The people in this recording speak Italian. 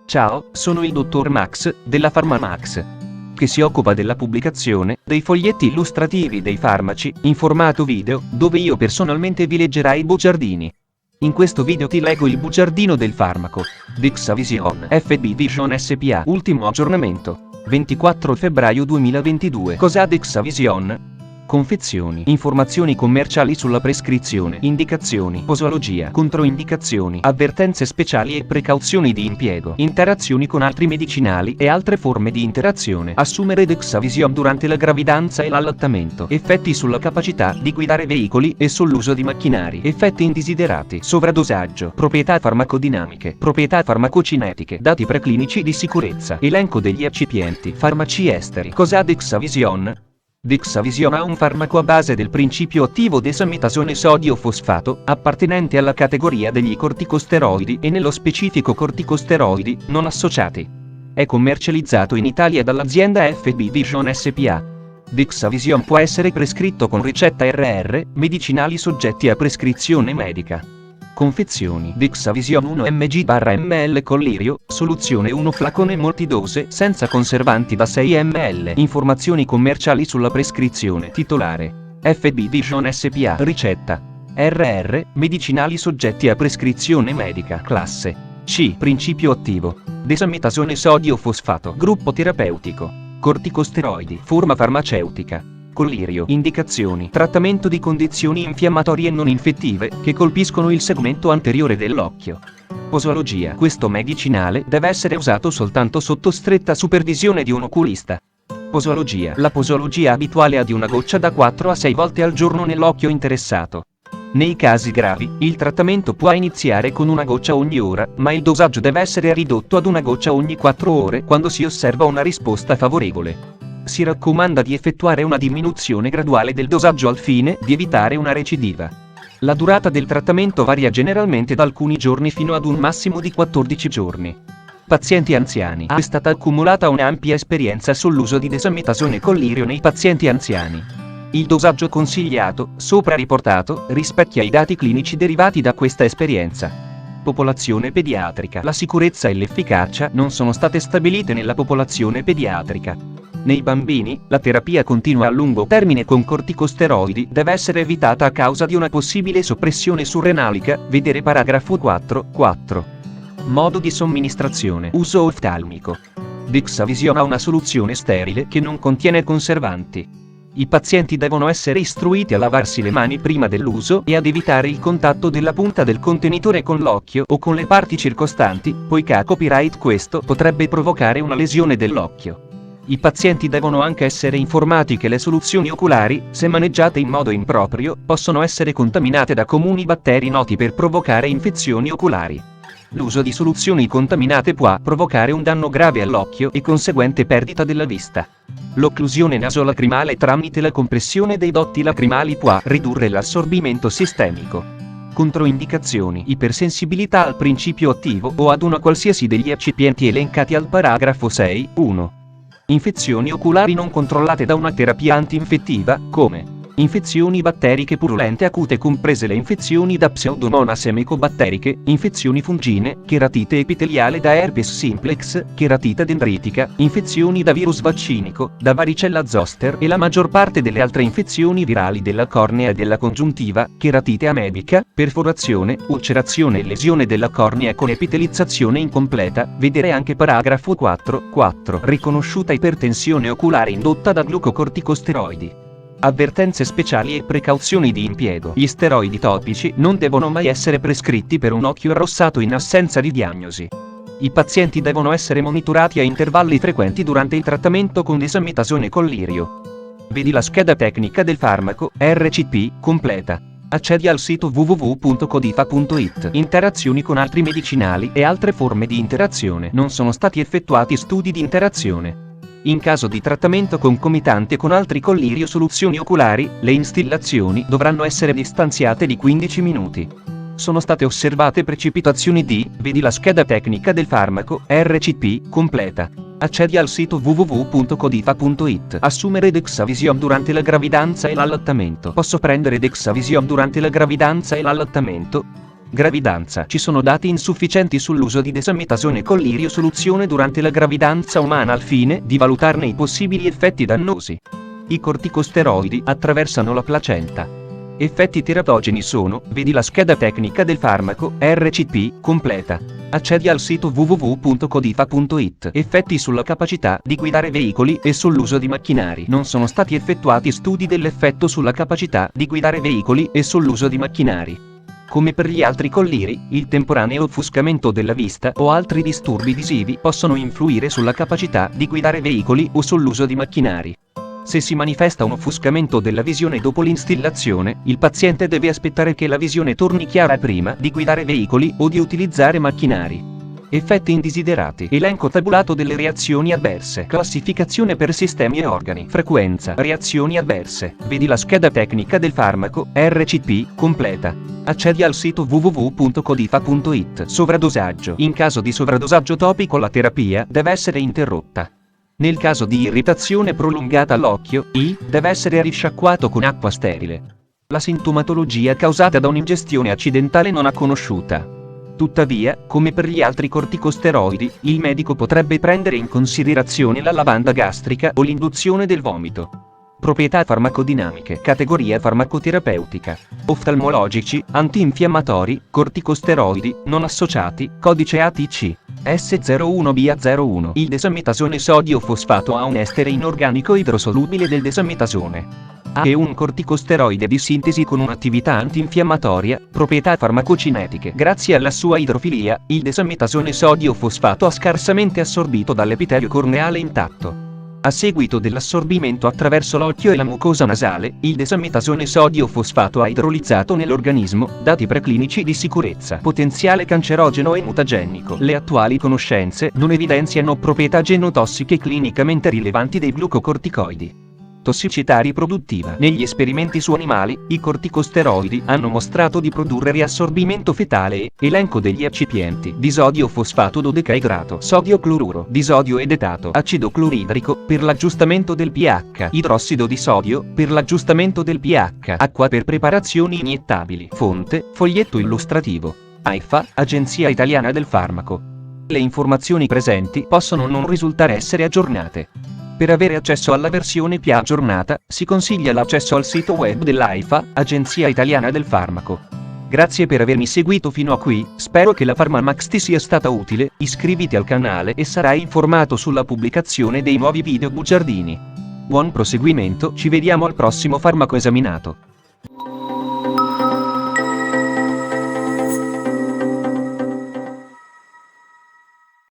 Ciao, sono il dottor Max, della PharmaMax, che si occupa della pubblicazione dei foglietti illustrativi dei farmaci, in formato video, dove io personalmente vi leggerai i bugiardini. In questo video ti leggo il bugiardino del farmaco Dexavision FB Vision SPA. Ultimo aggiornamento, 24 febbraio 2022. Cos'ha Dexavision? Confezioni, informazioni commerciali sulla prescrizione, indicazioni, posologia, controindicazioni, avvertenze speciali e precauzioni di impiego, interazioni con altri medicinali e altre forme di interazione. Assumere Dexavision durante la gravidanza e l'allattamento. Effetti sulla capacità di guidare veicoli e sull'uso di macchinari. Effetti indesiderati. Sovradosaggio. Proprietà farmacodinamiche. Proprietà farmacocinetiche. Dati preclinici di sicurezza. Elenco degli eccipienti. Farmaci esteri. Cos'ha Dexavision? Dexavision ha un farmaco a base del principio attivo desametasone sodio fosfato, appartenente alla categoria degli corticosteroidi e nello specifico corticosteroidi non associati. È commercializzato in Italia dall'azienda FB Vision SPA. Dexavision può essere prescritto con ricetta RR, medicinali soggetti a prescrizione medica. Confezioni: Dexavision 1 mg/ml Collirio, soluzione 1 flacone multidose senza conservanti da 6 ml. Informazioni commerciali sulla prescrizione. Titolare: FB Vision SPA. Ricetta: RR, medicinali soggetti a prescrizione medica. Classe C. Principio attivo: desametasone sodio fosfato. Gruppo terapeutico: corticosteroidi. Forma farmaceutica: Collirio. Indicazioni: trattamento di condizioni infiammatorie non infettive che colpiscono il segmento anteriore dell'occhio. Posologia: questo medicinale deve essere usato soltanto sotto stretta supervisione di un oculista. Posologia: la posologia abituale è di una goccia da 4 a 6 volte al giorno nell'occhio interessato. Nei casi gravi, il trattamento può iniziare con una goccia ogni ora, ma il dosaggio deve essere ridotto ad una goccia ogni 4 ore quando si osserva una risposta favorevole. Si raccomanda di effettuare una diminuzione graduale del dosaggio al fine di evitare una recidiva. La durata del trattamento varia generalmente da alcuni giorni fino ad un massimo di 14 giorni. Pazienti anziani. È stata accumulata un'ampia esperienza sull'uso di desametasone Collirio nei pazienti anziani. Il dosaggio consigliato, sopra riportato, rispecchia i dati clinici derivati da questa esperienza. Popolazione pediatrica. La sicurezza e l'efficacia non sono state stabilite nella popolazione pediatrica. Nei bambini, la terapia continua a lungo termine con corticosteroidi deve essere evitata a causa di una possibile soppressione surrenalica, vedere paragrafo 4.4. Modo di somministrazione. Uso oftalmico. Dexavision ha una soluzione sterile che non contiene conservanti. I pazienti devono essere istruiti a lavarsi le mani prima dell'uso e ad evitare il contatto della punta del contenitore con l'occhio o con le parti circostanti, poiché a copyright questo potrebbe provocare una lesione dell'occhio. I pazienti devono anche essere informati che le soluzioni oculari, se maneggiate in modo improprio, possono essere contaminate da comuni batteri noti per provocare infezioni oculari. L'uso di soluzioni contaminate può provocare un danno grave all'occhio e conseguente perdita della vista. L'occlusione nasolacrimale tramite la compressione dei dotti lacrimali può ridurre l'assorbimento sistemico. Controindicazioni: ipersensibilità al principio attivo o ad una qualsiasi degli eccipienti elencati al paragrafo 6.1. Infezioni oculari non controllate da una terapia antinfettiva, come infezioni batteriche purulente acute comprese le infezioni da Pseudomonas emicobatteriche, infezioni fungine, cheratite epiteliale da herpes simplex, cheratite dendritica, infezioni da virus vaccinico, da varicella zoster e la maggior parte delle altre infezioni virali della cornea e della congiuntiva, cheratite amebica, perforazione, ulcerazione e lesione della cornea con epitelizzazione incompleta, vedere anche paragrafo 4.4. Riconosciuta ipertensione oculare indotta da glucocorticosteroidi. Avvertenze speciali e precauzioni di impiego. Gli steroidi topici non devono mai essere prescritti per un occhio arrossato in assenza di diagnosi. I pazienti devono essere monitorati a intervalli frequenti durante il trattamento con desametasone Collirio. Vedi la scheda tecnica del farmaco, RCP, completa. Accedi al sito www.codifa.it. Interazioni con altri medicinali e altre forme di interazione. Non sono stati effettuati studi di interazione. In caso di trattamento concomitante con altri Collirio soluzioni oculari, le instillazioni dovranno essere distanziate di 15 minuti. Sono state osservate precipitazioni di, vedi la scheda tecnica del farmaco, RCP, completa. Accedi al sito www.codifa.it. Assumere Dexavision durante la gravidanza e l'allattamento. Posso prendere Dexavision durante la gravidanza e l'allattamento? Gravidanza. Ci sono dati insufficienti sull'uso di desametasone collirio soluzione durante la gravidanza umana al fine di valutarne i possibili effetti dannosi. I corticosteroidi attraversano la placenta. Effetti teratogeni sono, vedi la scheda tecnica del farmaco, RCP, completa. Accedi al sito www.codifa.it. Effetti sulla capacità di guidare veicoli e sull'uso di macchinari. Non sono stati effettuati studi dell'effetto sulla capacità di guidare veicoli e sull'uso di macchinari. Come per gli altri colliri, il temporaneo offuscamento della vista o altri disturbi visivi possono influire sulla capacità di guidare veicoli o sull'uso di macchinari. Se si manifesta un offuscamento della visione dopo l'instillazione, il paziente deve aspettare che la visione torni chiara prima di guidare veicoli o di utilizzare macchinari. Effetti indesiderati. Elenco tabulato delle reazioni avverse. Classificazione per sistemi e organi. Frequenza. Reazioni avverse. Vedi la scheda tecnica del farmaco, RCP, completa. Accedi al sito www.codifa.it. Sovradosaggio. In caso di sovradosaggio topico la terapia deve essere interrotta. Nel caso di irritazione prolungata all'occhio, deve essere risciacquato con acqua sterile. La sintomatologia causata da un'ingestione accidentale non è conosciuta. Tuttavia, come per gli altri corticosteroidi, il medico potrebbe prendere in considerazione la lavanda gastrica o l'induzione del vomito. Proprietà farmacodinamiche. Categoria farmacoterapeutica. Oftalmologici, antinfiammatori, corticosteroidi, non associati, codice ATC. S01BA01. Il desametasone sodio fosfato ha un estere inorganico idrosolubile del desametasone. È un corticosteroide di sintesi con un'attività antinfiammatoria, proprietà farmacocinetiche. Grazie alla sua idrofilia, il desametasone sodio fosfato è scarsamente assorbito dall'epitelio corneale intatto. A seguito dell'assorbimento attraverso l'occhio e la mucosa nasale, il desametasone sodio fosfato ha idrolizzato nell'organismo, dati preclinici di sicurezza. Potenziale cancerogeno e mutagenico. Le attuali conoscenze non evidenziano proprietà genotossiche clinicamente rilevanti dei glucocorticoidi. Tossicità riproduttiva. Negli esperimenti su animali, i corticosteroidi hanno mostrato di produrre riassorbimento fetale e elenco degli eccipienti: disodio fosfato dodecaidrato, sodio cloruro, disodio edetato, acido cloridrico per l'aggiustamento del pH, idrossido di sodio per l'aggiustamento del pH, acqua per preparazioni iniettabili. Fonte: foglietto illustrativo. AIFA, Agenzia Italiana del Farmaco. Le informazioni presenti possono non risultare essere aggiornate. Per avere accesso alla versione più aggiornata, si consiglia l'accesso al sito web dell'AIFA, Agenzia Italiana del Farmaco. Grazie per avermi seguito fino a qui, spero che la PharmaMax ti sia stata utile, iscriviti al canale e sarai informato sulla pubblicazione dei nuovi video bugiardini. Buon proseguimento, ci vediamo al prossimo farmaco esaminato.